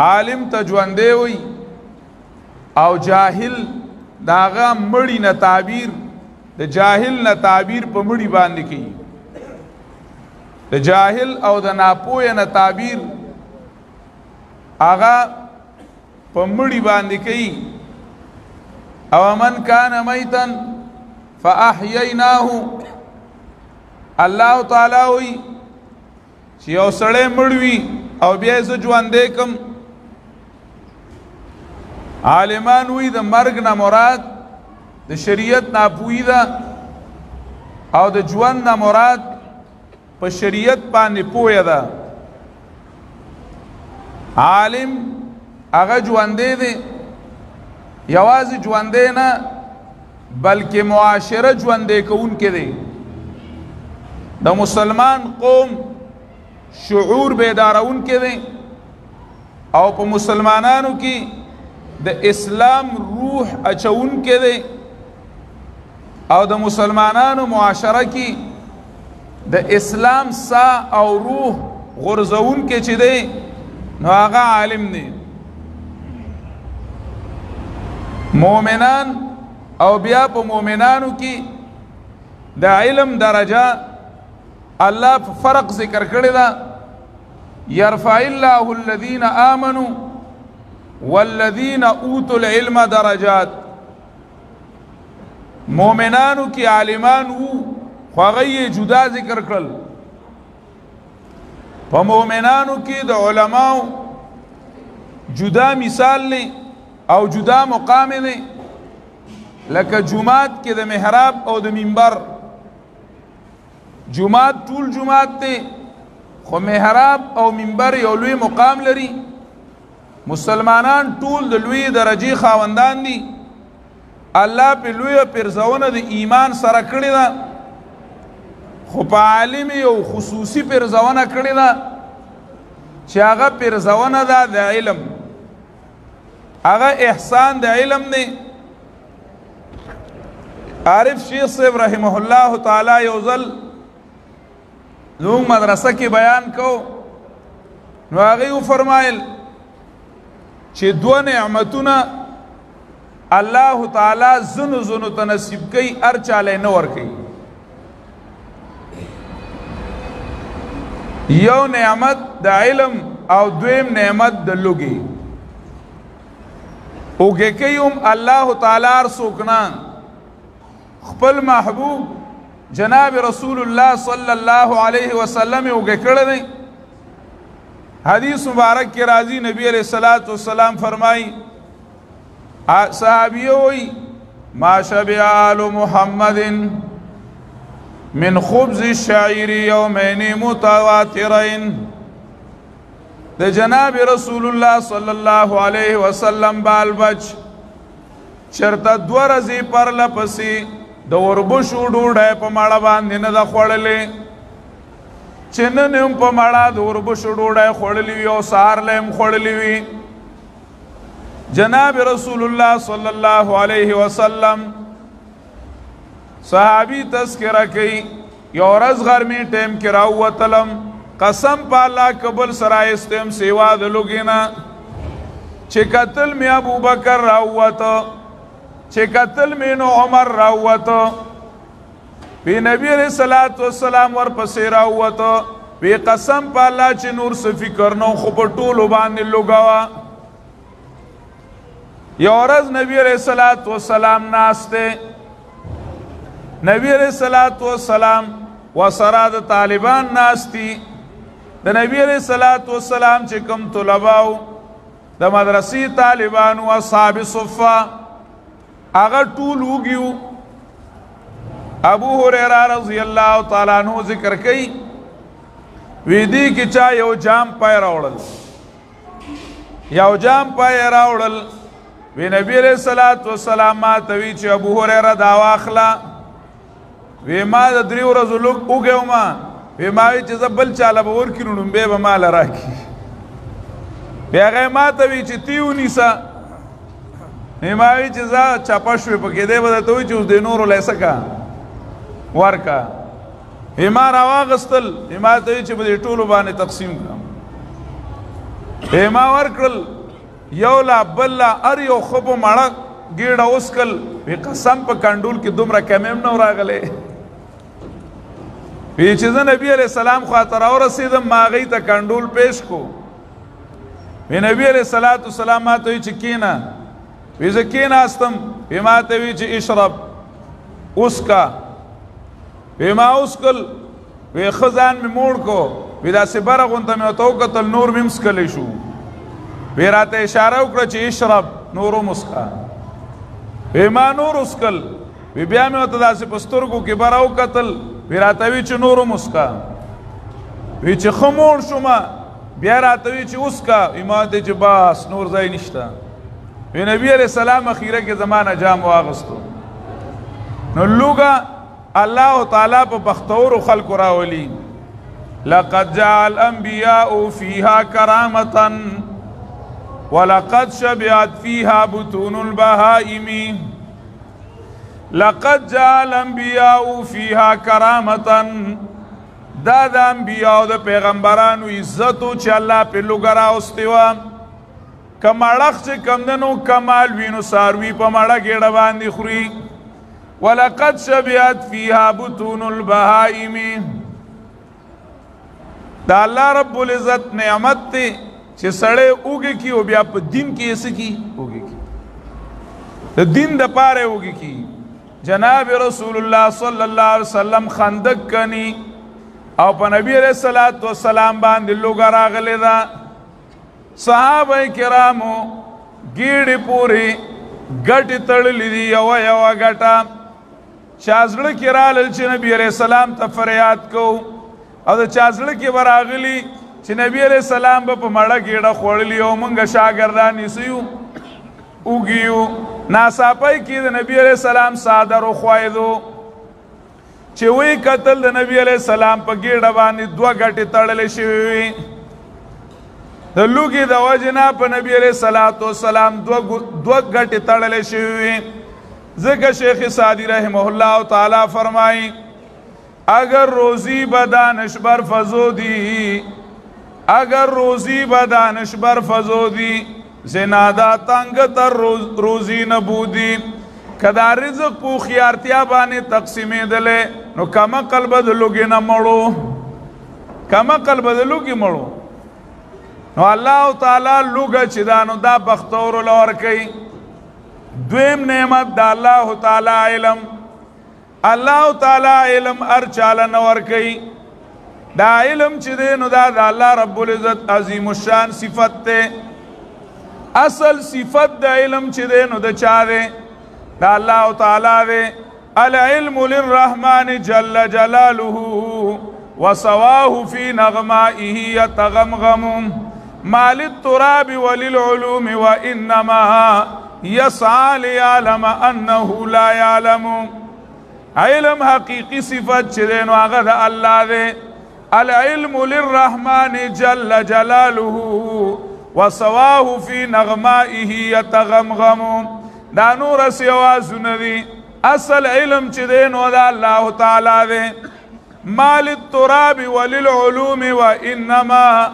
عالم ته ژوندی وي او جاهل د هغه مړي نه تعبیر د جاهل نه تعبیر په مړي باندې کوي د جاهل او د ناپوهه نه تعبیر هغه په مړي باندې کوي او من کان میتا فاحییناه الله تعالی وی چې یو سړی مړ وي او بیا یې ژوندی کم عالمان وی د مرګ نه مراد د شریعت ناپوهي ده او د ژوند نه مراد په شریعت باندې پوهه ده عالم هغه ژوندی دی یوازې ژوندی نه بلکې معاشره ژوندی کوونکی دی د مسلمان قوم شعور بیدارونکی دی او په مسلمانانو کې د اسلام روح اچونکی دی او د مسلمانانو معاشره کې د اسلام سا او روح غرزونکی چې دی نو هغه عالم دی مؤمنان او بیا په مؤمنانو کې د علم درجه الله فرق ذکر کړی دا يرفع الله الذين آمنوا والذين اوتوا العلم درجات مؤمنانو کې عالمان وو خو هغه جدا ذکر کړل په مؤمنانو کې د علماو جدا مثال نه او جدا مقام نه لکه جمعات کې د محراب او د منبر جمعات ټول جمعات ته خو محراب او منبر یو لوی مقام لري مسلمانان ټول د لوی درجه خاوندان دي الله په لوی پرځونه د ایمان سره کړی دا خو په عالم یو خصوصي پرځونه کړی دا چې هغه پرځونه ده د علم هغه احسان د علم نه عارف شیخ صاحب رحمه الله تعالی یوزل زموږ مدرسه کې بیان کو نو هغه فرمایل چې دوه نعمتونه الله تعالی زنو زنو تنصیب کوي هر چاله نه ور کوي یو نعمت د علم او دویم نعمت د لوګي اوګه کوم الله تعالی ار سوکنا خپل محبوب جناب رسول الله صلی الله علیه وسلم اوګه کړه دی حدیث مبارک کې راځي نبی علیہ الصلوۃ والسلام فرمایي صحابیوی ما شبع آل محمد من خبز الشعير يومين متواترين د جناب رسول الله صلی الله علیه وسلم بال بچ چرته دو ورځې پر لپسې د وربشو ډوډۍ په ماړه باندې نه ده خوړلې چې نن هم په ماړه د وربشو ډوډۍ خوړلې وي او سهار له هم خوړلې وي جناب رسول الله صلی الله علیه وسلم صحابی تذکرہ کوي یو ورځ غرمې ټیم کې راووتلم قسم په الله قبل سره استم سیوا د لوګینا چې قتل می ابو بکر راووته چې قتل می نو عمر راووته پی نبی علیہ الصلوۃ والسلام ور پسې راووته پی قسم په الله چې نور څه فکر نو خو په ټولو باندې لوګاوه یو ورځ نبی علیہ الصلوۃ والسلام ناسته نبی علیہ الصلوۃ والسلام وسره د طالبان ناستی د نبی علیہ الصلوۃ والسلام چې کوم طلباو د مدرسې طالبان او اصحاب صفه هغه ټول وګیو ابو هريره رضی الله تعالی عنہ ذکر کوي ویدی کې چا یو جام پای راوړل یو جام پای راوړل وی نبی علیہ الصلوۃ والسلام ما توی چې ابو هريره دا واخلا وی ما د دریو ورځو لوګ وګیوما وی ما چې زبل چاله به ورکړو نو به ما لراکی پیغه ما توی چې تیونیسا ما وی چې ځا چپښوي پکې دی به ته وی چې د نورو لسکا ورکا ما راواغستل ما توی چې په ټولو باندې تقسیم کړم ما ورکړل یو لا بل لا ار یو خو په مړه ګیډه اوسکل وی قسم په کنډول کې دومره کمیم نه راغله وی چې نبی علیہ السلام خاطر اور رسیدم ما غي ته کنډول پیش کو وی نبی علیہ الصلوۃ والسلام ما ته چې کینا وی زکینا استم وی ما ته وی چې اشرب اسکا وی ما اسکل وی خزان می موړ کو وی دا سبره غونته مې تو قتل نور ممس کلی شو وی راته اشاره وکړه چې اشرب نور مسکا وی ما نور اسکل وی بیا مې ته داسې پسترګو کې براو قتل وی راته وی چې نور مسکا وی چې خموړ شوما بیا راته وی چې اسکا ما ته چې باس نور ځای نشته وی نبی علیہ السلام اخیره کې زمانہ جام واغستو نو لوګه الله تعالی په بختور خلق راولي لقد جاء الانبياء فيها كرامه ولقد شبعت فيها بطون البهائم لقد جاء الانبياء فيها كرامه دا د انبیاء د پیغمبرانو عزتو چې الله په لوګرا اوستوا کمالخ چې کمندنو کمال وینو ساروی په ماړه ګډه باندې خوري ولقد شبعت فيها بطون البهائم دا الله رب العزت نعمت ته چې سړی اوږي کی او بیا په دین کې ایسه کی اوږي کی د دین د پاره اوږي کی جناب رسول الله صلی الله علیه وسلم خندق کنی او په نبی علیہ الصلوۃ والسلام باندې لوګ راغلی دا صحابه کرامو ګیړې پوری ګټې تړلې دي یو ګټه چازړه کې رالل چې نبی علیہ السلام ته فریاد کو او د چازړه کې براغلی چې نبی علیہ السلام په مړه ګیړه خوړلی او مونږ شاګردان یسیو اوګیو ناصاپای کې د نبی علیہ السلام صادر او خوایدو چې وی قتل د نبی علیہ السلام په ګیړه باندې دوه ګټې تړلې شوی د لوګي د وجنا په نبی علیہ الصلوۃ والسلام دوه ګټې تړلې شوی ذکر شیخ سعدی رحمه الله تعالی فرمای اگر روزی بدانش بر فزودی اگر روزی بدانش بر فزودی زنادا تنگ تر روزی نبودی کدا رزق پو خیارتیا باندې تقسیمې دله نو کما قلب د لوګي نه مړو کما قلب د لوګي مړو نو الله تعالی لوګه چې دانو دا بختور لور کوي دویم نعمت دا الله تعالی علم الله تعالی علم ارچاله نور کوي دا علم چې دی نو دا د الله رب العزت عظیم الشان صفت ته اصل صفت د علم چې دی نو د چا دی دا الله تعالی دی العلم للرحمن جل جلاله وسواه في نغمائه يتغمغم مال التراب وللعلوم وانما يسعى ليعلم انه لا يعلم علم حقیقی صفت چې دی نو هغه د الله دی العلم للرحمن جل جلاله وسواه في نغمائه يتغمغم دا نور سیوازونه دي اصل علم چې دی نو د الله تعالی دی مال التراب وللعلوم وانما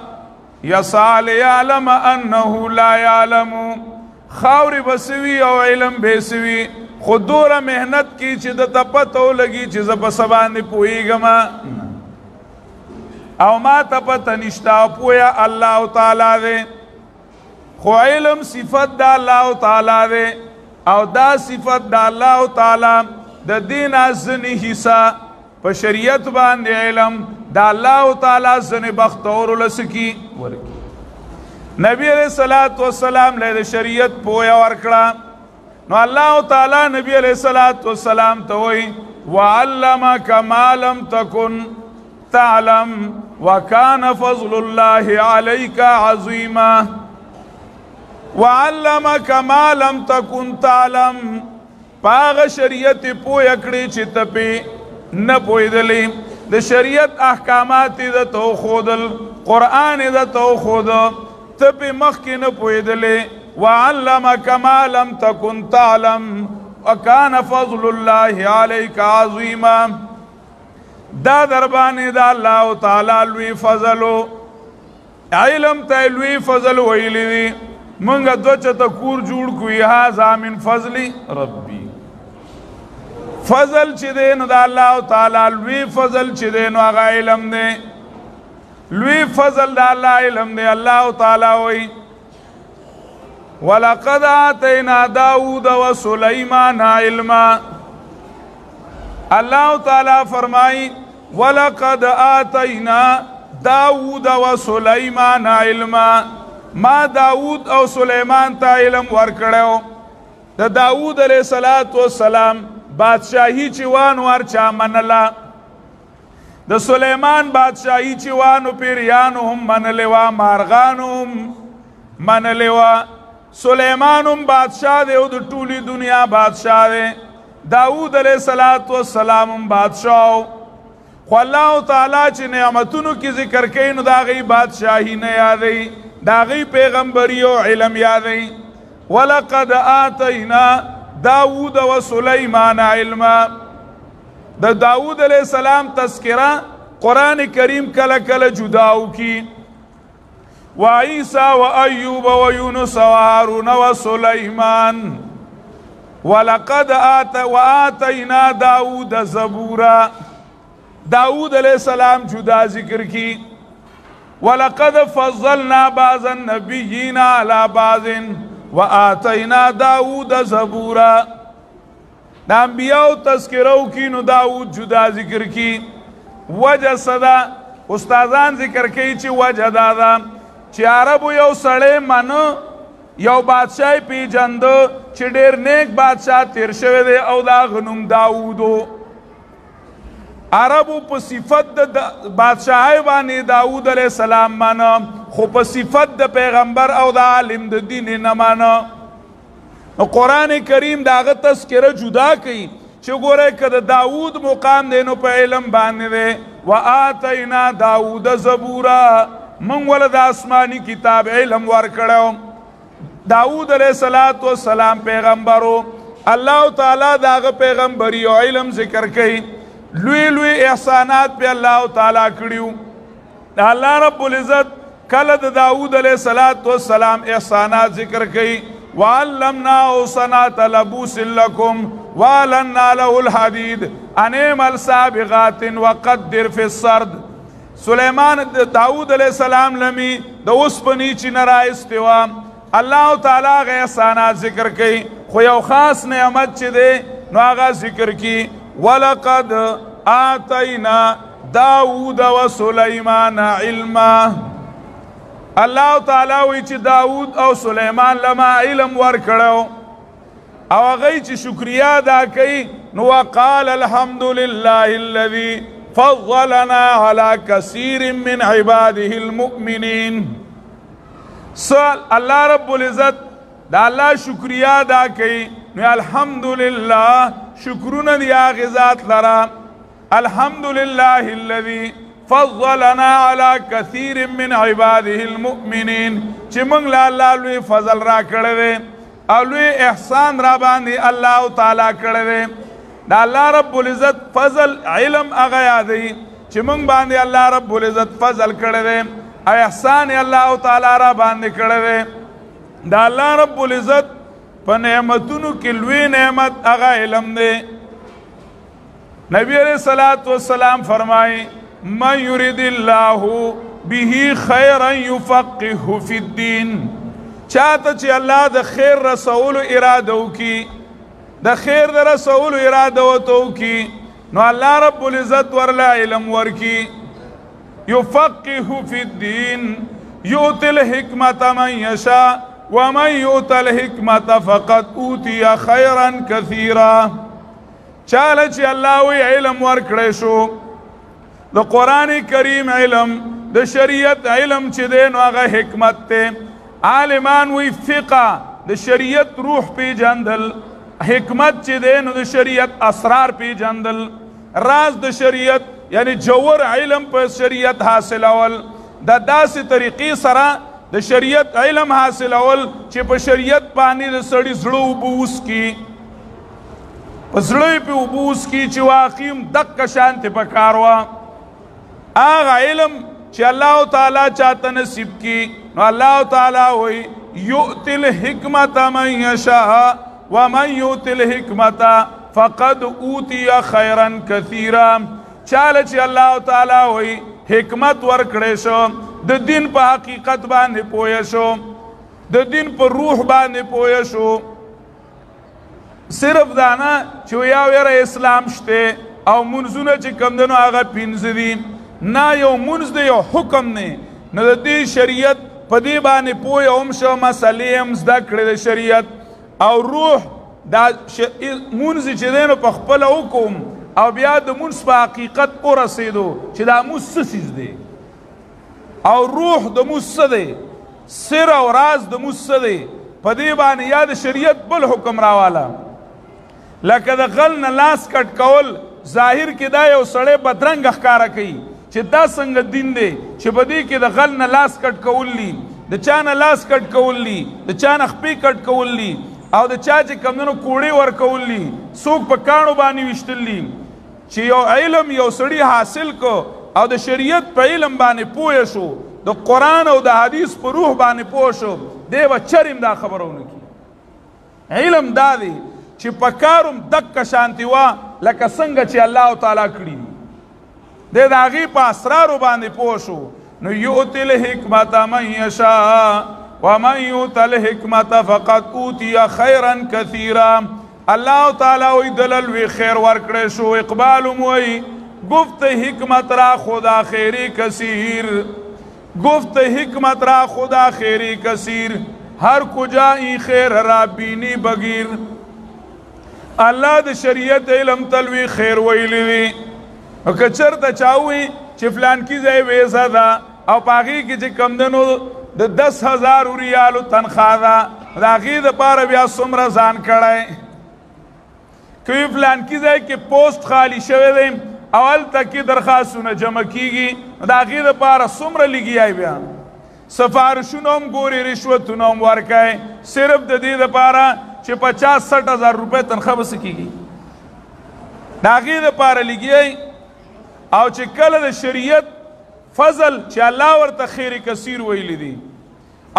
يسعى ليعلم انه لا يعلم خاوري بسوي او علم بسوي خودوره مهنت کی چې د تپتو لګي چې زب سبان پويګم او ما تپت نشتا پویا الله تعالی دې خو علم صفت د الله تعالی دې او دا صفت د الله تعالی د دین ازنی حصہ په شریعت باندې علم د الله تعالی زنه بختور لسکی ورکی نبی علیہ الصلوۃ والسلام له شریعت پویا ورکړه نو الله تعالی نبی علیہ الصلوۃ والسلام ته وی وعلمک ما لم تکن تعلم وکان فضل الله علیک عظیما وعلمک ما لم تکن تعلم پاغ شریعت پویا کړي چې ته نه پویدلې د شریعت احکامات د تو خودل قران د تو خود ته په مخ کې نه پویدلې وعلمك ما لم تكن تعلم وكان فضل الله عليك عظيما دا دربانې دا الله تعالی لوی فضل علم ته لوی فضل ویلی دی منگا دو چتا کور جوڑ کوئی هازا من فضل ربی فضل چی دے نو دا اللہ تعالی لوی فضل چی دے نو آغا علم دے لوی فضل دا اللہ علم دے اللہ تعالی وی وَلَقَدْ آتَيْنَا دَاوُودَ وَسُلَيْمَانَ عِلْمًا اللہ تعالی فرمائی وَلَقَدْ آتَيْنَا دَاوُودَ وَسُلَيْمَانَ عِلْمًا ما داود او سلیمان تا علم ورکڑیو دا داود علیہ السلام بادشاہی چیوان ورچا منلا دا سلیمان بادشاہی چیوانو پیریانو هم منلوا مارغانو هم منلوا سلیمانم بادشاہ دے او دا طولی دنیا بادشاہ دے داود علیہ السلام بادشاہ خو اللہ تعالیٰ چی نعمتونو کی ذکر کئی نو دا غی بادشاہی نیادئی دا غی پیغمبری و علم یادئی وَلَقَدْ آتَيْنَا داود و سلیمان علما دا داود علیہ السلام تذکرہ قرآن کریم کل کل جداو کی وعیسیٰ و ایوب و یونس و ہارون و سلیمان وَلَقَدْ آتَيْنَا داود زبورا داود علیہ السلام جدا ذکر کی وَلَقَدْ فَضَّلْنَا بَعْضَ النَّبِيِّينَ عَلَى بَعْضٍ وَآتَيْنَا دَاوُودَ زَبُورًا دا انبیاء تذکرو کی نو داود جدا ذکر کی وجہ صدا استازان ذکر کی چی وجہ دادا چی عربو یو سڑے منو یو بادشاہ پی جندو چی دیر نیک بادشاہ تیر شوے دے او دا غنم داودو عربو پا صفت دا بادشاہی بانی داود علیہ السلام مانا خو پا صفت دا پیغمبر او دا عالم دا دین نمانا قرآن کریم دا آغا تذکرہ جدا کی چو گو رہے کہ داود مقام دینو پا علم بانی دے وآتینا داود زبورا من ولد آسمانی کتاب علم ورکڑو داود علیہ السلام پیغمبرو اللہ تعالیٰ دا آغا پیغمبری و علم ذکر کی لوی لوی احسانات پہ اللہ تعالیٰ کڑیو اللہ رب العزت کلد داود علیہ السلام احسانات ذکر کی وَعَلَّمْنَاهُ صَنَعَةَ لَبُوسٍ لَكُمْ وَعَلَنَّا لَهُ الْحَدِيدِ أَنْ اعْمَلْ سَابِغَاتٍ وَقَدِّرْ فِي السَّرْدِ سلیمان داود علیہ السلام لمی دا اس پنیچی نرائستوا اللہ تعالیٰ غی احسانات ذکر کی خو یو خاص نعمت چی دے نو آغا ذکر کی وَلَقَدْ آتَيْنَا داود وسلیمان علما اللہ تعالیٰ وی چی داود او سلیمان لما علم ورکڑو او غی چی شکریہ دا کئی نو قال الحمدللہ الذی فضلنا على کثیر من عباده المؤمنین اللہ رب العزت دا اللہ شکریہ دا کئی نو الحمدللہ شکرون دیا غزات لرا الحمدللہ الذی فضلنا على كثير من عباده المؤمنين چی منگ لا اللہ لوی فضل را کردے اور لوی احسان را باندی اللہ تعالیٰ کردے دا اللہ رب العزت فضل علم اغیا دی چی منگ باندی اللہ رب العزت فضل کردے احسان اللہ تعالیٰ را باندی کردے دا اللہ رب العزت پا نعمتونو کی لوی نعمت اغا علم دے نبی علیہ السلام فرمائی من یرید اللہ بھی خیرا یفقہ فی الدین چاہتا چی اللہ دا خیر رسول ارادو کی دا خیر دا رسول ارادو تو کی نو اللہ رب العزت ورلا علم ورکی یفقہ فی الدین یؤتی الحکمت من یشا ومن یؤت الحکمت فقد اوتی خیرا کثیرا چاہتا چی اللہ وی علم ورکڑے شو دا قرآن کریم علم دا شریعت علم چی دے نو آغا حکمت تے عالمان وی فقہ دا شریعت روح پی جندل حکمت چی دے نو دا شریعت اسرار پی جندل راز دا شریعت یعنی جوور علم پر شریعت حاصل اول دا سی طریقی سرا دا شریعت علم حاصل اول چی پر شریعت پانی دا سڑی زڑو بوس کی زڑوی پی بوس کی چی واقعیم دک کشانتی پا کاروا آغا علم چې الله تعالی چاته نصیب کی نو الله تعالی وی یؤتی الحکمت من یشاء ومن یؤتی الحکمت فقد اوتی خیرا کثیرا چاله چې الله تعالی وی حکمت ورکړې شو د دین په حقیقت باندې پوه شو د دین په روح باندې پوه شو صرف دانا چې یا ویره اسلام شته او منځونه چې کم دنو هغه پنځه دي نه یو منځ دی یو حکم نه نو د دې شریعت په دې باندې پوه هم شو مسلې هم زده کړې د شریعت او روح دا منځ چې دی نو په خپله وکوم او بیا د منځ په حقیقت ورسېدو چې دا منځ څه څیز دی او روح د منځ څه دی سر او راز د منځ څه دی په دې باندې یا د شریعت بل حکم راواله لکه د غل نه لاس کټ کول ظاهر کې دا یو سړی بدرنګ ښکاره کوي چې دا څنګه دین دی چې په دې کې د غل نه لاس کټ کول دي د چا نه لاس کټ کول دي د چا نه خپې کټ کول دي او د چا چې کمونو کوړې ورکول دي څوک په کاڼو باندې ویشتل دي چې یو علم یو سړي حاصل کو او د شریعت په علم باندې پوه شو د قرآن او د حدیث په روح باندې پوه شو دی به چریم دا خبرونه کی علم دا دی چې په کاروم دقه شانتي وا لکه څنګه چې الله تعالی کړي دي دی د هغې په اسرارو باندې پوه شو نو یؤتی الحکمت من یشاء ومن یؤت الحکمت فقد اوتی خیرا کثیرا الله تعالی وی دلل وی خیر ورکړی شو اقبال وی گفت حکمت را خدا خیری کثیر گفت حکمت را خدا خیری کثیر هر کجا ای خیر را بینی بگیر الله د شریعت علم تلوی خیر ویلی وی او که چرته چاوی چې فلان کی ځای ویزه ده او په هغې کې چې کم دنو د 10,000 ریالو تنخواه ده د هغې دپاره بیا څومره ځان کړی که وي فلان کی ځای کې پوسټ خالی شوی دی او هلته کې درخواستونه جمع کیږي د هغې دپاره څومره لګیای بیا سفارشونه هم ګوري رشوتونه هم ورکوي صرف د دې دپاره چې 50-60 روپۍ تنخواه به څه کېږي د هغې دپاره لګیای او چې کله د شریعت فضل چې الله ورته خیر کثیر ویلی دي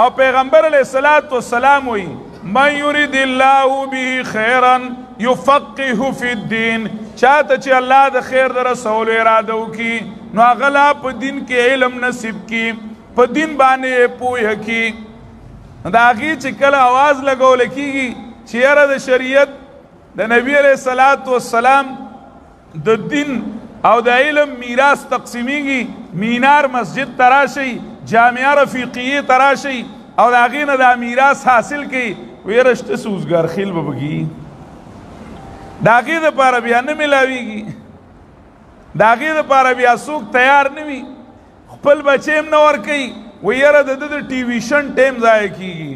او پیغمبر علیه الصلاة والسلام وی من یرید الله به خیرا یفقهه فی الدین چاته چې الله د خیر د رسولو اراده وکړي نو هغه لا په دین کې علم نصیب کړي په دین باندې پوهه کړي د هغې چې کله اواز لګولی کېږي چې یاره د شریعت د نبی علیه الصلاة والسلام د دین او د علم میراث تقسیمیږي مینار مسجد ته راشئ جامعه رفیقیې ته راشئ او د هغې نه دا میراث حاصل کړئ ویره شته څه اوزګارخیل به پکې د هغې دپاره بیا نه میلاویږي د هغې دپاره بیا څوک تیار نه وي خپل بچی هم نه ورکوي وی یاره د ده د ټیویشن ټایم ضایع کېږي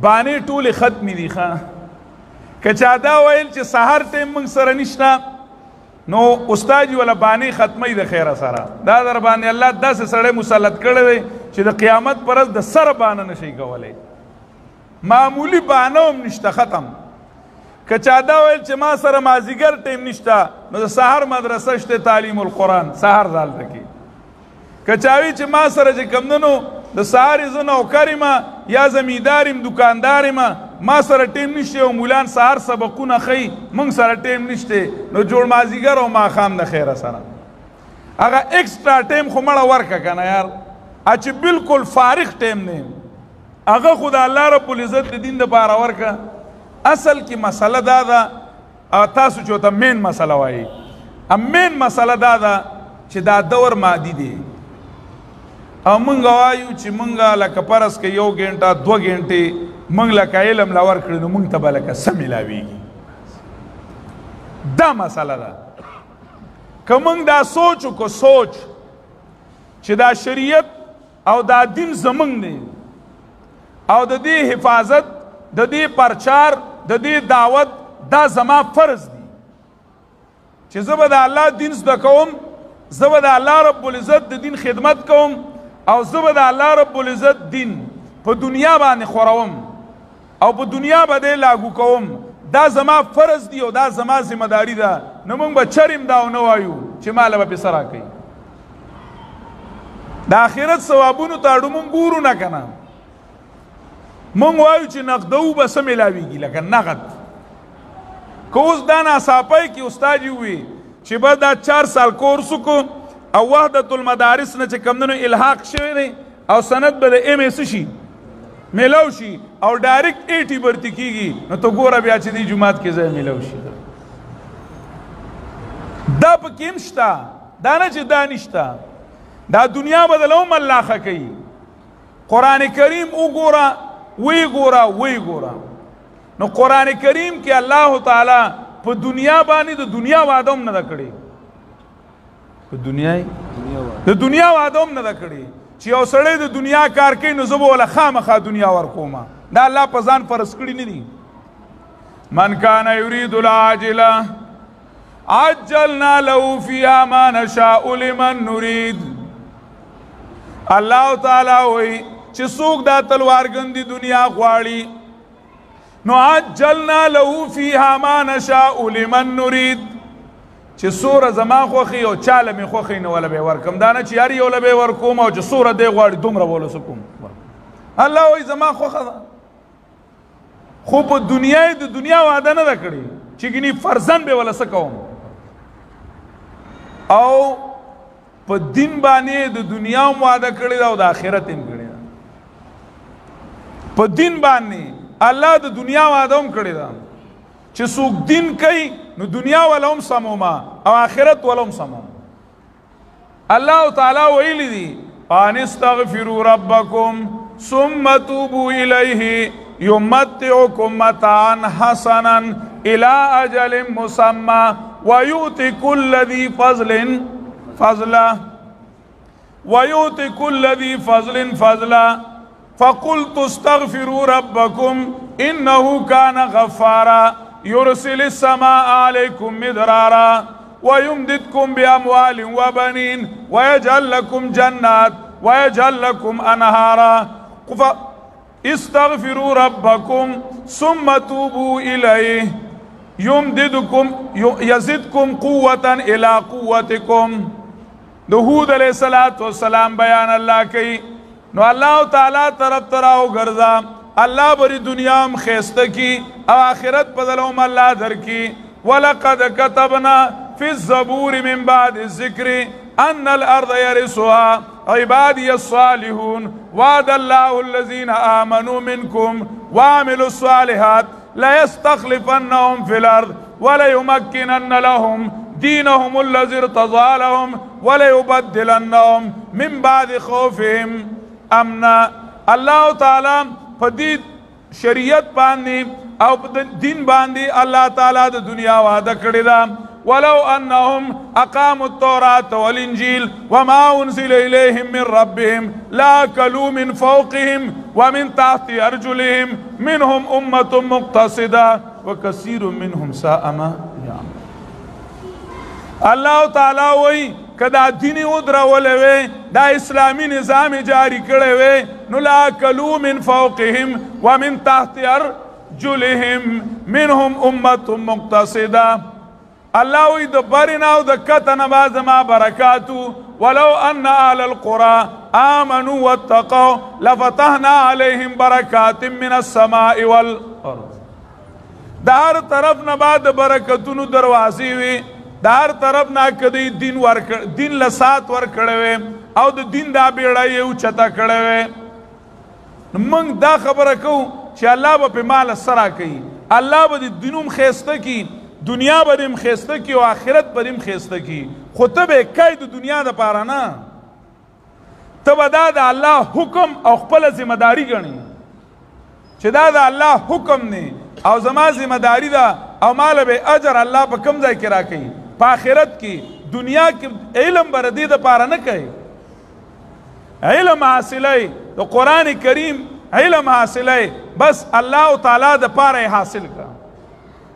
بانې ټولې ختمې دي ښه که چا دا ویل چې سهار ټایم موږ سره نشته نو استاد ولا بانی ختمی د خیره سره دا در باندې الله داسې سړی مسلط کړی دی چې د قیامت پر ورځ د سره بانه نشي کولی معمولی بانه هم نشته ختم که چا دا ویل چې ما سره مازدیګر ټیم نشته نو د سهار مدرسه شته تعلیم القرآن سهار دالته کې که چا وي چې ما سره چې کمدنو د سهار زه نوکر یم یا زمیندار یم دکاندار یم ما سره ټیم نشته او مولان سهار سبقونه ښیي موږ سره ټیم نشته نو جوړ مازدیګر او ماښام د خیره سره هغه ایکسټرا ټیم خو مړه ورکه که نه یار چې بلکل فارغ ټیم دی هغه خو د الله رب العزت د دین دپاره ورکه اصل کې مسله دا ده تاسو چې ورته مین مسله وایي مین مسله دا ده چې دا دور مادي دی او مونږ وایو چې مونږ لکه فرض که 1 غنټه 2 غنټې مونږ لکه علم لا ورکړي نو مونږ ته به لکه څه میلاویږي دا مسله ده که مونږ دا سوچ وکړو سوچ چې دا شریعت او دا دین زمونږ دی او د دې حفاظت د دې پرچار د دې دعوت دا زما فرض دی چې زه به د الله دین زده کوم زه به د الله رب العزت د دین خدمت کوم او زه به د الله رب العزت دین په دنیا باندې خوروم او په دنیا باندې لاګو کوم دا زما فرض دی او دا زما ذمہ داری ده نو موږ به چریم دا نه وایو چې ماله به پسې راکوي د آخرت ثوابونو ته اړو مونږ ګورو نه که نه مونږ وایو چې نقدو به څه میلاویږي لکه نقد که اوس دا ناڅاپی کې استاد یې ووي چې به دا 4 سال کورس وکړو او وحدت المدارس نه چې کمدنو الحاق شوی دی او سند به د ایم ایس شي میلاو شي او ډایرکټ 80 برتی کیږي نو ته ګوره بیا چې دی جماعت کې ځای میلاو شي دا پکې هم شته دا نه چې دا نشته دا دنیا بدله هم الله ښه کوي قرآن کریم وګوره وی ګوره نو قرآن کریم کې الله تعالی په دنیا باندې د دنیا وعده هم نه ده کړې په د دنیا وعده هم نه ده کړې چې یو سړی د دنیا کار کوي نو زه به وله خامخا دنیا ورکومه دا الله په ځان فرض کړي نه دي من کان یرید العاجله عجلنا له فیها ما نشاء لمن نرید الله تعالی وایي چې څوک دا تلوارګندې دنیا غواړي نو عجلنا له فیها ما نشاء لمن نرید چې سوره زما خوښي او چاله مې خوښي نو وله به ورکم دا نه چې هر یو له به ورکوم او چې سوره دی غواړي دومره وله څه کوم الله وایي زما خوښه ده خو په دنیا د دنیا وعده نه ده کړې چې ګینې فرزن به وله څه کوم او په دین باندې د دنیا هم وعده کړې ده او د آخرت هم کړې ده په دین باندې الله د دنیا وعده هم کړې ده چې څوک دین کوي نو دنیا ولا هم سموما او آخرت ولا هم سموما الله تعالی ویلی دی ان استغفروا ربکم ثم توبوا الیه یمتعکم متاعا حسنا الى اجل مسمى ويؤتي كل ذي فضل فضلا ويؤتي كل ذي فضل فضلا فقلت استغفروا ربكم انه كان غفارا يرسل السماء عليكم مدرارا ويمددكم باموال وبنين ويجعل لكم جنات ويجعل لكم انهارا استغفروا ربكم ثم توبوا اليه يزدكم قوة الى قوتكم هود علیہ السلام بیان اللہ کی نو اللہ تعالی طرف تراؤ گرزا اللہ بری دنیا ہم خیست کی او آخرت پدلوم اللہ در کی وَلَقَدْ كَتَبْنَا فِي الزَّبُورِ مِن بَعْدِ الذِّكْرِ أَنَّ الْأَرْضَ يَرِثُهَا عِبَادِيَ الصَّالِحُونَ وَعَدَ اللَّهُ الَّذِينَ آمَنُوا مِنكُمْ وَعَمِلُوا الصَّالِحَاتِ لَيَسْتَخْلِفَنَّهُمْ فِي الْأَرْضِ وَلَيُمَكِّنَنَّ لَهُمْ دِينَهُمُ الَّذِي ارْتَضَىٰ لَهُمْ وَلَيُبَدِّلَنَّهُمْ مِن بَعْدِ خَوْفِهِمْ أَمْنًا اللہ تعالی پدید شریعت باندې او دین باندې الله تعالی د دنیا وعده کړی دا ولو انهم اقاموا التوراة والانجيل وما انزل اليهم من ربهم لاكلوا من فوقهم ومن تحت ارجلهم منهم امة مقتصدة وكثير منهم ساء ما يعملون الله تعالی وی کدا دین ودرولوي دا اسلامی نظام جاری کړي وي نو لاكلوا من فوقهم ومن تحت ارجلهم منهم امة مقتصدة الله وی د برنا او د کتن باز ما برکاتو ولو ان اهل القرى امنوا واتقوا لفتحنا عليهم بركات من السماء والارض دار طرف نه بعد برکتونو دروازې وي دار طرف نه کدی دین لسات ور کړه او د دین دا بیړه یو چتا کړه موږ دا خبره کو چې الله به مال سره کوي الله به دینوم خيسته کی دنیا به دیم خيسته کی او آخرت به دیم خيسته کی خو ته به کای د دنیا د پاره نه ته به دا د الله حکم او خپل ذمہ داری ګڼي چې دا د الله حکم نه او زما ذمہ داری دا او مال به اجر الله په کم ځای کې راکړي په آخرت کې دنیا کې علم بردی د پاره نه کوي علم حاصلای د قران کریم علم حاصلای بس الله تعالی د پاره حاصل کا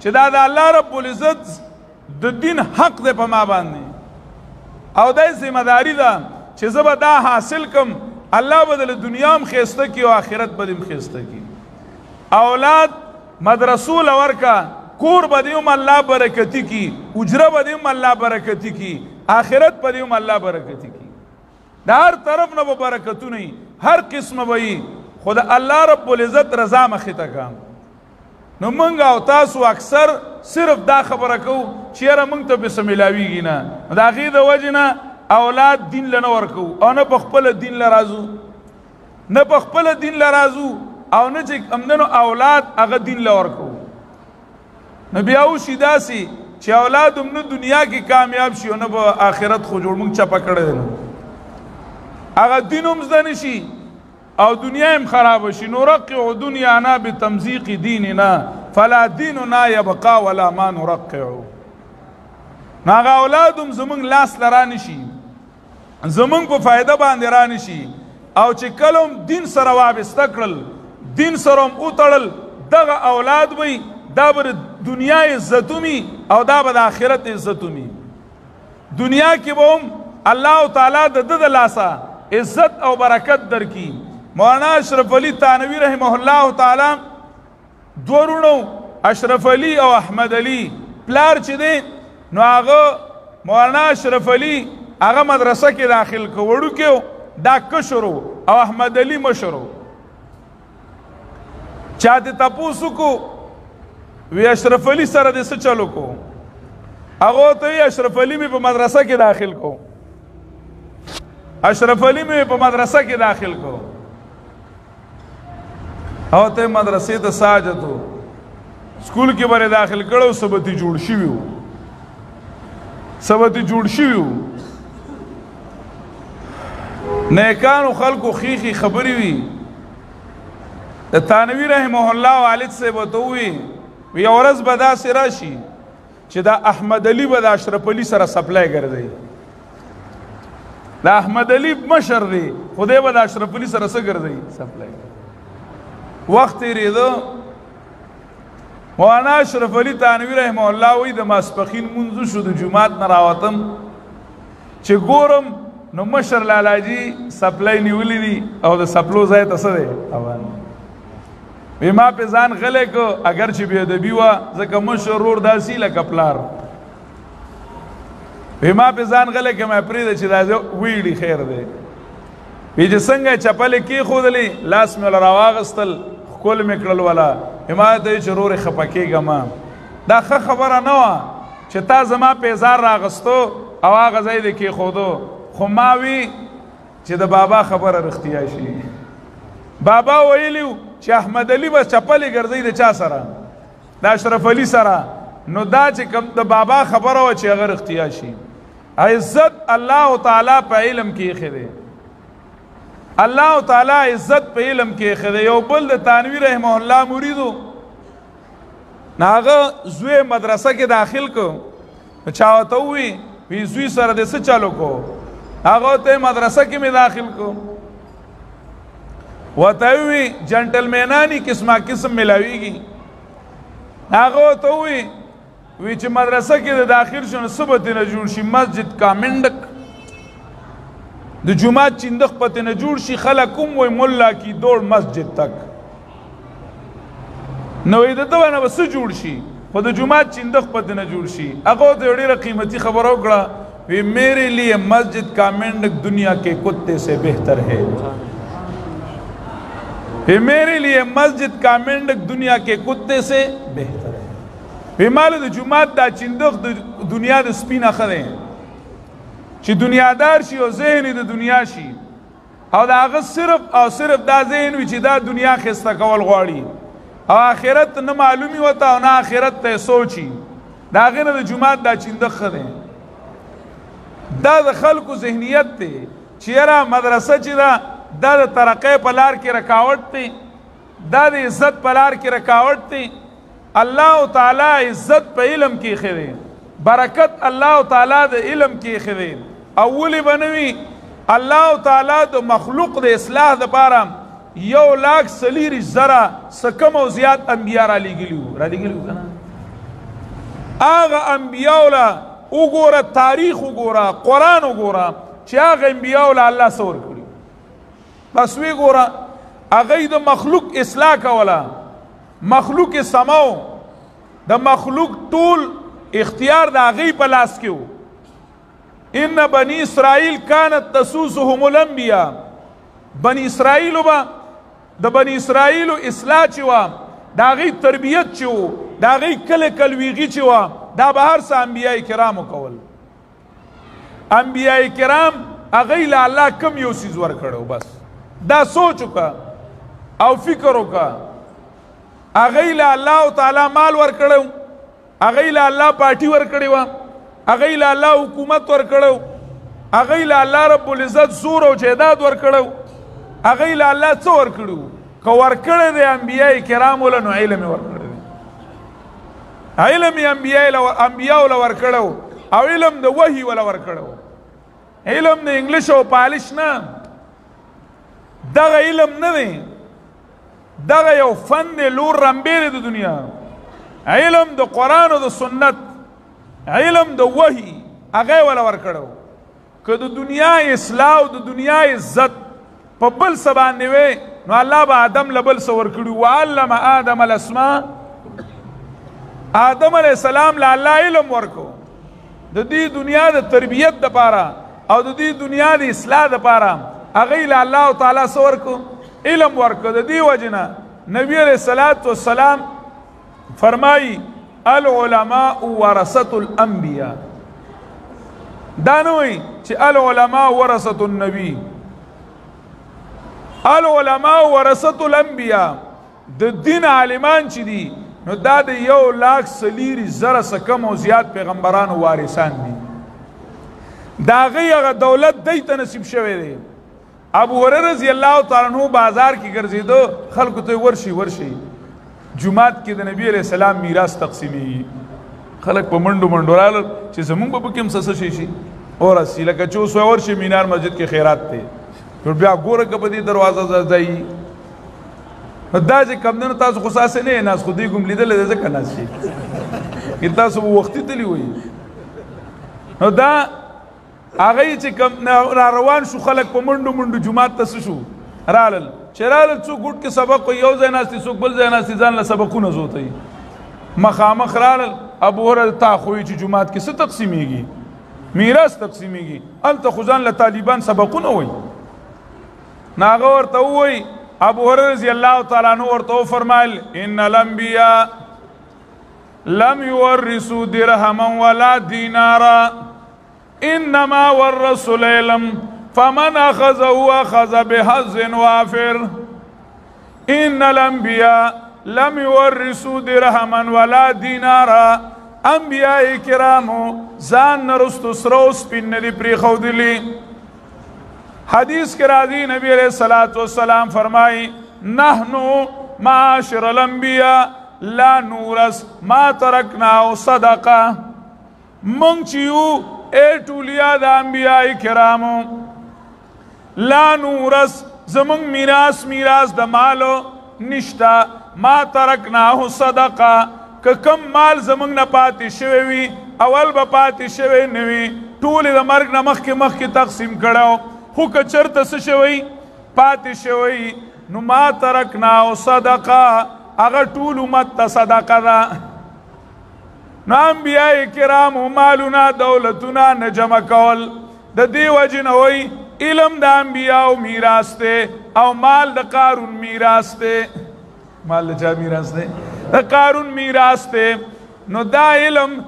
چې دا د الله رب العزت د دین حق ده په ما باندې او د ذمہ داری دا چې زبا دا حاصل کم الله بدل دنیا هم خيسته کی او آخرت بدیم خيسته کی اولاد مدرسو لور کا کور بدیم الله برکتی کی اجره بدیم الله برکتی کی آخرت بدیم الله برکتی کی د هر طرف نه به برکتونه وي هر قسمه به وي خو د الله رب العزت رضا مخې ته کړه نو موږ او تاسو اکثر صرف دا خبره کوو چې یاره موږ ته بس میلاویږي نه د هغې د وجې نه اولاد دین له نه ورکوو او نه په خپله دین له راځو نه په خپله دین له راځو او نه چې همدنو اولاد هغه دین له ورکوو نو بیا وشي داسې چې اولاد هم نه دنیا کې کامیاب شي او نه به آخرت خو جوړ موږ چپه کړی دی هغه دین هم زده نه شي او دنیا هم خراب شي نرقع دنیانا بتمزیق دیننا فلا دیننا یبقا ولا ما نرقعو نو هغه اولاد هم زمونږ لاس له را نشي زمونږ په فایده باندې را نشي او چې کله هم دین سره وابسته کړل دین سره هم وتړل دغه اولاد وي دا به د دنیا عزت ومي او دا به د آخرت عزت ومي دنیا کې به هم الله تعالی د ده د لاسه عزت او برکت درکي مولانا اشرف علي تانوي رحمه الله تعالی دوه وروڼو اشرف علي او احمد علي پلار چې دی نو هغه مولانا اشرف علي هغه مدرسه کې داخل کو وړوکی دا کشر او احمد علي مشر چا دې تپوس وکړو وی اشرف علي سره دې څه چلو کو هغه ته وی اشرف علي مې په مدرسه کې داخل کو اشرف علي مې په مدرسه کې داخل کو او ته مدرسې ته ساجتو سکول کې بره داخل کړو سبتی جوړ شوی وو سبتی جوړ شوی وو نیکانو خلکو خیخي خبرې وي د تانوي رحمه الله والد صاحب ورته ووي وی یو ورځ به داسې راشي چې دا احمد علي به د اشرف علي سره سپلای ګرځوي دا احمد علي مشر دی خو دی به د اشرف علي سره څه ګرځوي سپلای وخت تېرېده مولانا اشرف علي تانوي رحمه الله وایي د ماسپښین لمونځ شو د جومات نه راوتم چې ګورم نو مشر لالاجي سپلای نیولی دي او د سپلو ځای ته څه دی روان وی ما پې ځان غلی که اگر چې بېادبي وه ځکه مشر ورور داسې لکه پلار وی ما پې ځان غلی که ما پرېږده چې دا ویړي خیر دی وی چې څنګه چپلې کېښودلې لاس مې وله راواغېستل ښکل مې کړل وله ما ته وی چې ورورې خفه کېږم دا ښه خبره نه وه چې تا زما پیزار راغستو او هغه ځای دې کېښودو خو ما وی چې د بابا خبره رښتیا شي بابا ویلی چې احمد علي به چپلې ګرځوي د چا سره د اشرف علي سره نو دا چې کوم د بابا خبره وه چې هغه رښتیا شي عزت الله تعالی په علم کې ایښی دی الله تعالی عزت په علم کې ایښی دی یو بل د تانوي رحمه الله مریدو هغه زوی مدرسه کې داخل کو چا ورته ووي وی زوی سره دې څه چلو کو هغه ته مدرسه کې مې داخل کو ورته وی جنټلمینانی قسمه قسم ملاویږي هغه ته وی چې مدرسه کې د داخل شو نو څه به ترې نه جوړ شي مسجد کا منډک د جومات چندخ په ترې نه جوړ شي خلک هم وایي ملا کی دوړ مسجد تک نو وایي د ده نه به څه جوړ شي خو د جومات چندخ په ترې نه جوړ شي هغه ورته یو ډېره قیمتي خبره وکړه وی میرے لیے مسجد کا منڈک دنیا کے کتے سے بہتر ہے میرے لیے مسجد کا منڈک دنیا کے کتے سے بہتر ہے مال د جمعات دا چندخ د دنیا د سپین اخره چې دنیادار شي او ذهن د دنیا شي او دا هغه صرف او صرف دا ذهن وي چې دا دنیا خسته کول غواړي او آخرت نه معلومي وته او نه آخرت ته سوچي دا هغې نه د جومات دا چندخ ښه دا د خلکو ذهنیت دی چې یاره مدرسه چې ده دا د ترقۍ په لار کې رکاوټ دی دا د عزت په لار کې رکاوټ دی الله تعالی عزت په علم کې ایښی دی برکت الله تعالی د علم کې ایښی دی او ولې به نه وي الله تعالی د مخلوق د اصلاح دپاره 1,40,000 څه کم او زیات انبیا رالیږلي وو که نه هغه انبیاو له وګوره تاریخ وګوره قرآن وګوره چې هغه انبیاو له الله څه ورکړي بس وی ګوره هغوی د مخلوق اصلاح کوله مخلوق سماو د مخلوق ټول اختیار د هغوی په لاس کې و ان بني اسرائیل كانت تسوسهم الانبیاء بني اسرائیل با د بني اسرائیل اصلاح چې وا دا غي تربیت چې و دا غي کله کلویږي چې وا دا به هر څه انبیاء کرامو کول انبیاء کرام هغه له الله کم یو سیز ور کړو بس دا سوچ وکا او فکر وکا هغه له الله تعالی مال ور کړو هغه له الله پارٹی ور کړو هغه له الله حکومت ور کړو هغه له الله رب العزت زور او جیداد ور کړو هغه له الله څو ور کړو کو ور کړی دی انبیاء کرام له نو علم ور کړی علم انبیاء له ور کړو او علم د وحی ول ور کړو علم د انګلیش او پالیش نه دغه علم نه دی دغه یو فن دی لور رمبیر د دنیا علم د قرآن او د سنت علم د وحی هغه ول ور کړو که د دنیا اصلاح او د دنیا عزت په بل څه باندې وی نو الله به آدم له بل څه ور کړي وعلم آدم الاسماء آدم علیه السلام له الله علم ورکو د دې دنیا د تربیت دپاره او د دې دنیا د اصلاح دپاره هغوی له الله تعالی څه ورکو علم ورکو د دې وجې نه نبي علیه الصلاة والسلام فرمایي العلماء ورثة الانبیاء دا نه وایي چې العلماء ورثة النبي العلماء ورثة الانبیاء د دین عالمان چې دي نو دا د 1,40,000 څخه کم او زیات پیغمبرانو وارثان دي دا هغوی هغه دولت دی ته نصیب شوی دی ابو هریره رضی الله تعالی عنہ بازار کې ګرځېده خلکو ته ورشي جمعات کې د نبی علیہ السلام میراث تقسیمېږي خلک په منډو منډو راغلل چې زمونږ به پکې هم څه شي اورسي لکه چې اوس ورشي مینار مسجد کې خیرات دی نو بیا ګوره که په دې دروازه ځایي دا چې کمدنو تاسو خو ساسې نه یې ناست خو دوی کوم لیدلی دی ځکه ناست شي که تاسو به وختي تلي وئ نو دا هغوی چې کم را روان شو خلک په منډو منډو جومات ته څه شو رالل چې رالل څوک ګوټ کې سبق وي یو ځای ناست دي څوک بل ځای ناست دي ځان له سبقونه زوتی مخامخ رالل ابو هریره تا خو چې جومات کې څه تقسیمېږي میراث تقسیمېږي هلته خو ځان له طالبان سبقونه وایي نو هغه ورته ووایي ابو هریره رضی الله تعالی عنہ ورته وفرمایل ان الانبیاء لم يورثوا درهما ولا دینارا انما ورثوا العلم فمن اخذه اخذ بحظ وافر ان الانبیاء لم يورثوا درهما ولا دینارا انبیاء کرامو ځان نه رستو سرو سپین نه دي پرېښودلي حدیث کے راضی نبی علیہ الصلوۃ والسلام فرمائی نحنو معاشر الانبیاء لا نورث ما ترکناه صدقہ منگ چیو اے ټولیا د انبیاء کرامو لا نورث زمنگ میراث د مالو نشتا ما ترکناه صدقہ که کم مال زمنگ نه پاتې شوی وي اول به پاتې شوی نه وي ټول د مرګ نه مخکې تقسیم کړو خو که چرته څه شوی پاتې شوی نو ما ترکناه صدقه هغه ټول امت ته صدقه ده نو انبیاء کرامو مالونه دولتونه نه جمع کول د دې وجې نه وایي علم د انبیاو میراث دی او مال د قارون میراث دی مال د چا میراث دی د قارون میراث دی نو دا علم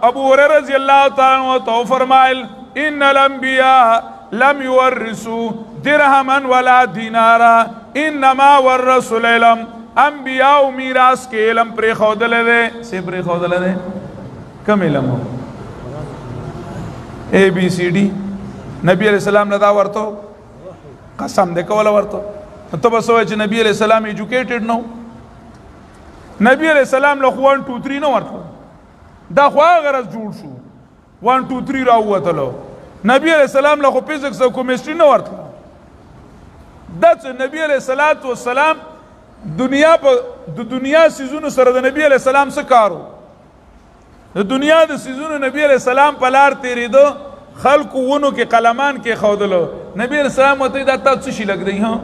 ابو هریره رضی الله تعالی عنہ ته فرمایل ان الانبیاء لم يورثوا درهما ولا دینارا انما ورثوا العلم انبیاء میراث کې علم پرېښودلی دی څه پرېښودلی دی کوم علم و اے بی سی ډي نبی علیہ السلام نه دا ورته قسم دی کوله ورته ته به څه وایې چې نبی علیہ السلام ایجوکیټډ نه و نبی علیہ السلام له خو 1 2 3 نه ورته دا خو هغه غرض جوړ شو 1 2 3 راووتلو نبی علیہ السلام له خو فزکس او کیمستري نه ورته دا چې نبی علیہ الصلوۃ والسلام د دنیا سیزونو سره د نبی علیہ السلام څه کارو د دنیا د سیزونو نبی علیہ السلام په لار تېرېده خلکو ونو کې قلمان کې ښودلو نبی علیہ السلام ورته دا تا څه شي لږ دی ها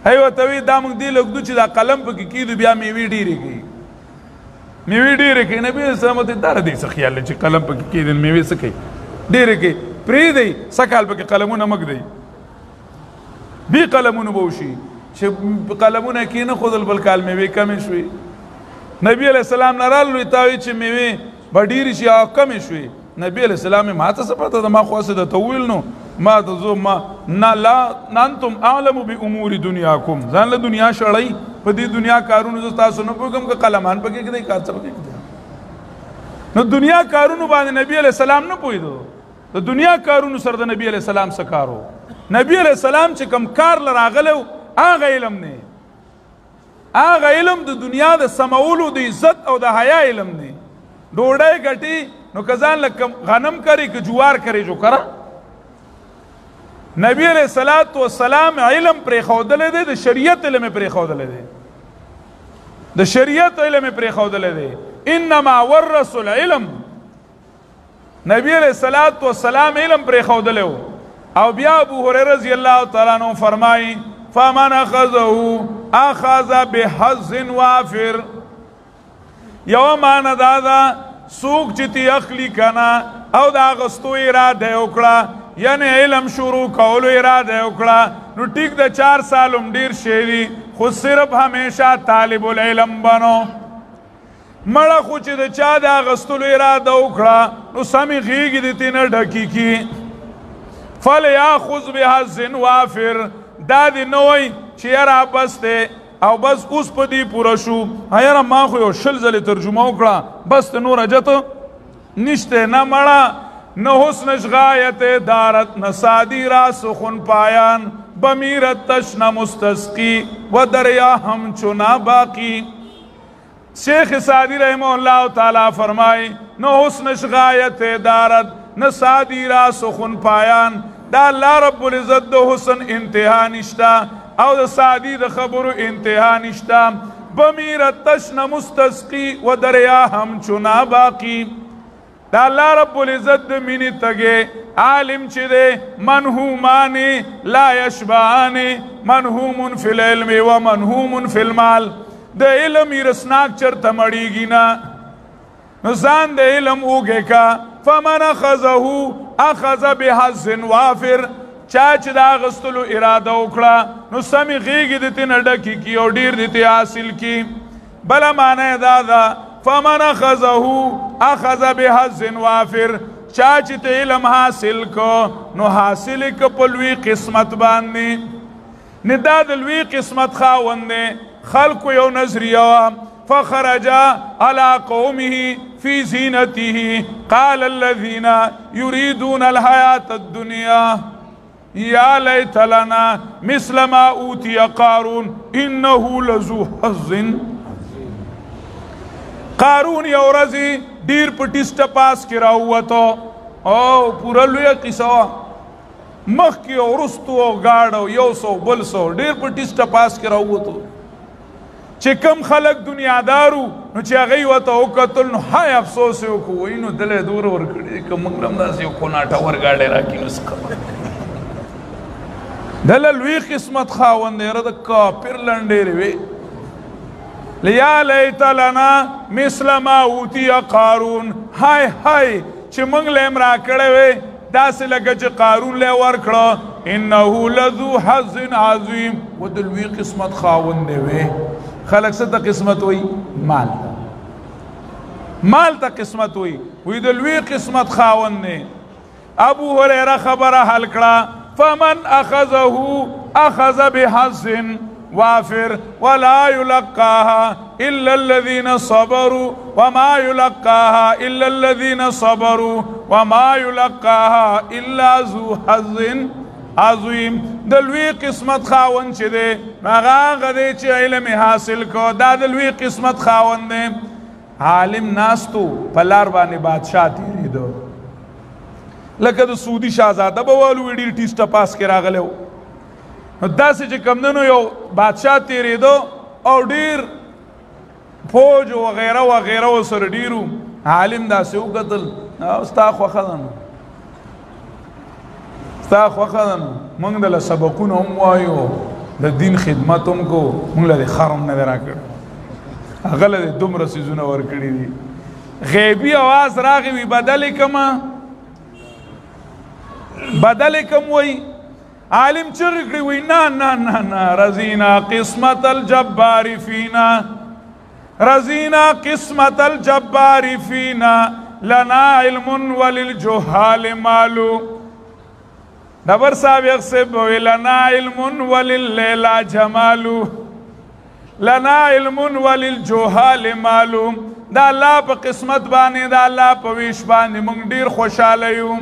هی ورته وایي دا موږ دې لږدو چې دا قلم پکې کېدو بیا میوې ډېرې کوي میوې ډېرې کوي نبی علیہ السلام ورته دا د دې څه خیال دی چې قلم پکې کېدل میوې څه کوي ډېرې کې پرېږدئ سږ کال پکې قلمونه مږ دی بي قلمونه به وشي چې قلمونه کېنښودل بل کال مېوې کمې شوې نبي علیه السلام نه رالوی تا وایي چې مېوې به ډېرې شي او کمې شوې نبي علیه السلام یې ما ته څه پته ده ما خو هسې درته وویل نو ما ته زه ما لا انتم اعلم بامور دنیاکم ځان له دنیا شړئ په دې دنیا کارونو زه تاسو نه پوهېږم که قلمان پکې کېدی کار څه پکې کېدی نو دنیا کارونو باندې نبي علیه السلام نه پوهېدو د دنیا کارونو سره د نبي علیه السلام څه کار و نبي علیه السلام چې کوم کار له راغلی و هغه علم دی هغه علم د دنیا د سمولو د عزت او د حیا علم دی ډوډۍ ګټي نو که ځان له غنم کري که جوار کري جو کره نبی علیہ الصلوۃ والسلام علم پرېښودلی دی د شریعت علم یې پرېښودلی دی د شریعت علم یې پرېښودلی دی انما ورث العلم نبی علیہ الصلوۃ والسلام علم پرېښودلی و او بیا ابو هريره رضی الله تعالی عنہ فرمایي فمن اخذه اخذ بحظ وافر یو معنی دا ده څوک چې تی اخلي کنه او د اخیستو اراده یې وکړه یعنی علم شروع کولو اراده یې وکړه نو ټیک د 4 سال هم ډېر شی دي خو صرف همیشه طالب العلم بنو مړه خو چې د چا د اخیستلو اراده وکړه نو سمې غېږې د تې نه ډکې کي فلیاخذ بحظ وافر دا دې نه وایي چې یاره بس دی او بس اوس په دې پوره شو یاره ما خو یو 20 ځلې ترجمه وکړه بس ته نور اجت نشته نه مړه نه حسنش غایت دارت نه سادی را سخن پایان بمیرت تشنه مستسقی و دریا همچنا باقی شیخ سعدی رحمه اللہ تعالی فرمائی نه حسنش غایت دارت نه سادی را سخن پایان دا اللہ رب العزت د حسن انتہا نشتا او د سعدی د خبرو انتہا نشتا بمیرت تشنه مستسقی و دریا همچنا باقی دا اللہ رب العزت د مینی تگے عالم چی دے منہومانی لا یشبعانی منہوم فی العلم و منہوم فی المال دا علم رسناک چرتا مڑیگی نا نزان دا علم اوگے کا فمن اخذہو اخذ بحظ وافر چاچ دا غستلو ارادہ اکڑا نو سمی غیگی دیتی نڈکی کی اور دیر دیتی حاصل کی بلا معنی دادا فمن اخذه اخذ بحظ وافر چاچی ته علم حاصل کو نو حاصل کو پلوی قسمت باندې ندا د لوی قسمت خاوند خلق یو نظریه فخرج على قومه في زينته قال الذين يريدون الحياة الدنيا يا ليت لنا مثل ما اوتي قارون انه لذو حظ قارون یو ورځې ډیر په ټیسټه پاس کې راووتو او پوره لویه قصه مخکې او وروستو او ګاډ او 100 بل 100 ډیر په ټیسټه پاس کې راووتو چې کم خلک دنیادارو نو چې هغه یې ورته وکتل نو های افسوس یې وکړو وایي نو دله یې دور ورکړي که موږ له هم داسې یو کوناټه ورګاډی راکړي نو څه خبره دله لوی قسمت خاوند دی یاره د کافر لنډېرې وې لیا لیت لنا مثل ما اوتی قارون ہائے ہائے چې موږ له هم راکړی وی داسې لکه چې قارون له ورکړه انه لذو حظ عظیم و د لوی قسمت خاوند دی وی خلک څه ته قسمت وی مال ته قسمت وی د لوی قسمت خاوند دی ابو هريره خبره حل کړه فمن اخذه اخذ بحظ وافر ولا يلقاها إلا الذين صبروا وما يلقاها إلا الذين صبروا وما يلقاها إلا ذو حظ عظیم د لوی قسمت خاوند چې دی هغه هغه دی چې علم حاصل کو دا د لوی قسمت خاوند دی عالم ناستو په لار باندې بادشاه تېرېدو لکه د سعودي شهزاده به والو ډېر ټیسټه پاس کې راغلی و نو داسې چې کمدنو یو بادشاه تېرېدو او ډېر فوج وغیره وغیره ورسره ډېرو عالم داسې وکتل ستا خوښه ده نو ستا خوښه ده نو موږ دله سبقونه هم وایو د دین خدمت هم کو موږ له دې خر هم نه دی راکړی هغه له دې دومره څیزونه ورکړي دي غیبي اواز راغی وي بدل یې کړمه بدل کم وی عالم چغی کړي وی نا نا نا نا رزینا قسمت الجبار فینا رزینا قسمت الجبار فینا لنا علم وللجهال مالو نبر صاحب یقصب وی لنا علم ولللیلا جمالو لنا علم وللجهال مالو دا اللہ پا قسمت بانے دا اللہ پا ویش بانے منگ دیر خوشحال یو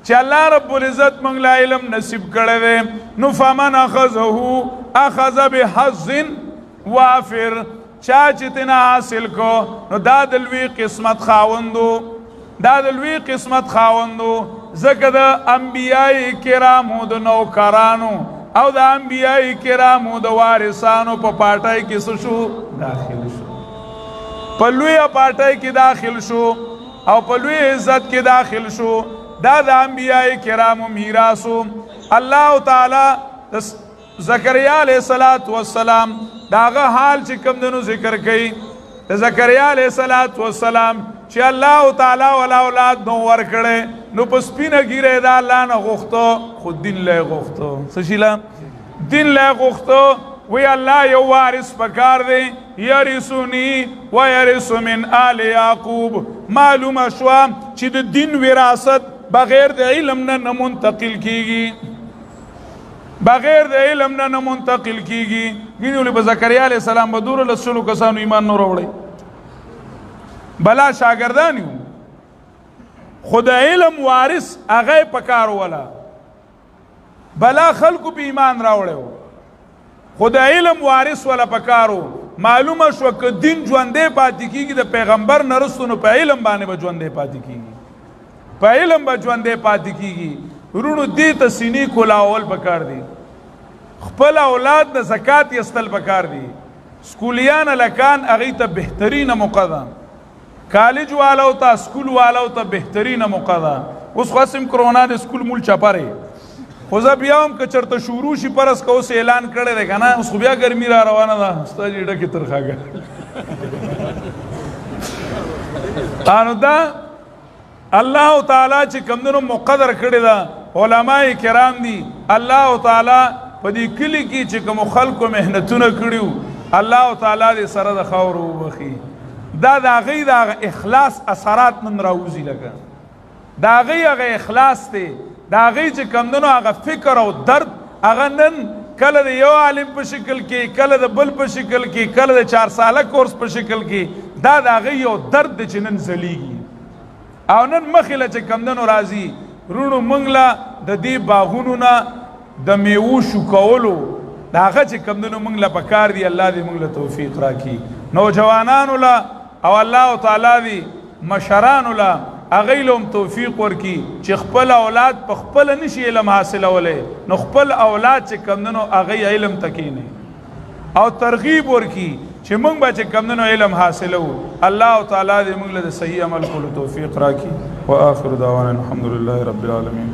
چی اللہ رب العزت منگ لا علم نصیب کردے نو فمن اخذہو اخذ بحظ وافر چاچی تینا حاصل کو نو دا دلوی قسمت خاوندو دا دلوی قسمت خاوندو زکر دا انبیاء کرامو دا نوکرانو او دا انبیاء کرامو دا وارثانو پا پارٹائی کسو شو داخل شو پلوی پارٹائی کی داخل شو او پلوی عزت کی داخل شو دا دا انبیاء کرامو میراسو اللہ تعالی زکریا علیہ السلام داغا حال چی کم دنو ذکر کئی زکریا علیہ السلام چی اللہ تعالی والا اولاد نو ورکڑے نو پس پینا گیرے دا اللہ نا غختو خود دن لے غختو سشیلا دن لے غختو وی اللہ یو وارث پکار دے یرسونی و یرس من آل یعقوب معلوم شوا چی دا دین وراثت بغیر دا علم نا منتقل کیگی بغیر دا علم نا منتقل کیگی گینیو لی بزکریہ علیہ السلام بدور لسلو کسانو ایمان نو روڑے بلا شاگردانیو خود علم وارث اغای پکارو والا بلا خلقو پی ایمان راوڑے ہو خود علم وارث والا پکارو معلوم شو که دین جوندے پاتی کیگی دا پیغمبر نرستو نو پا علم بانے با جوندے پاتی کیگی پا علم با جوندے پاتی کیگی رونو دیتا سینی کلاول پکار دی خپل اولاد دا زکاة یستل پکار دی سکولیان لکان اغیتا بہترین مقدم کالج والاو تا سکول والاو تا بہترین مقدم اس خواستم کرونا دا سکول مول چپا رہے خوزا بیاوم که چرتا شروع شی پرس که اس اعلان کرده ده کنا اس خوبیا گرمی را روانه ده استا جیڑا کی ترخا گر آنو دا اللہ تعالی چی کمدنو مقدر کرده ده علماء کرام دی اللہ تعالی پا دی کلی کی چی کمو خلقو محنتون کردیو اللہ تعالی دی سر ده خورو بخی دا غی دا اخلاص اثرات من راوزی لگا دا غی اخلاص تے دا غی چی کمدنو آغا فکر او درد آغا نن کل دا یو عالم پا شکل کی کل دا بل پا شکل کی کل دا 4 سالہ کورس پا شکل کی دا غی یو درد دا چی نن زلیگی او نن مخیل چی کمدنو رازی رونو منگلا دا دی باغونو نا دا میوو شکولو دا آغا چی کمدنو منگلا پکار دی اللہ دی منگلا توفیق راکی نوجوانانو لا او اللہ تعالی دی مشرانو لا اغیلهم توفیق ورکی چی خپل اولاد پا خپل نشی علم حاصل اولے نو خپل اولاد چی کمدنو اغی علم تکینے او ترغیب ورکی چی منگ با چی کمدنو علم حاصل ہو اللہ تعالی دی منگ لدے صحیح عمل کلو توفیق راکی و آخر دعوانا الحمدللہ رب العالمین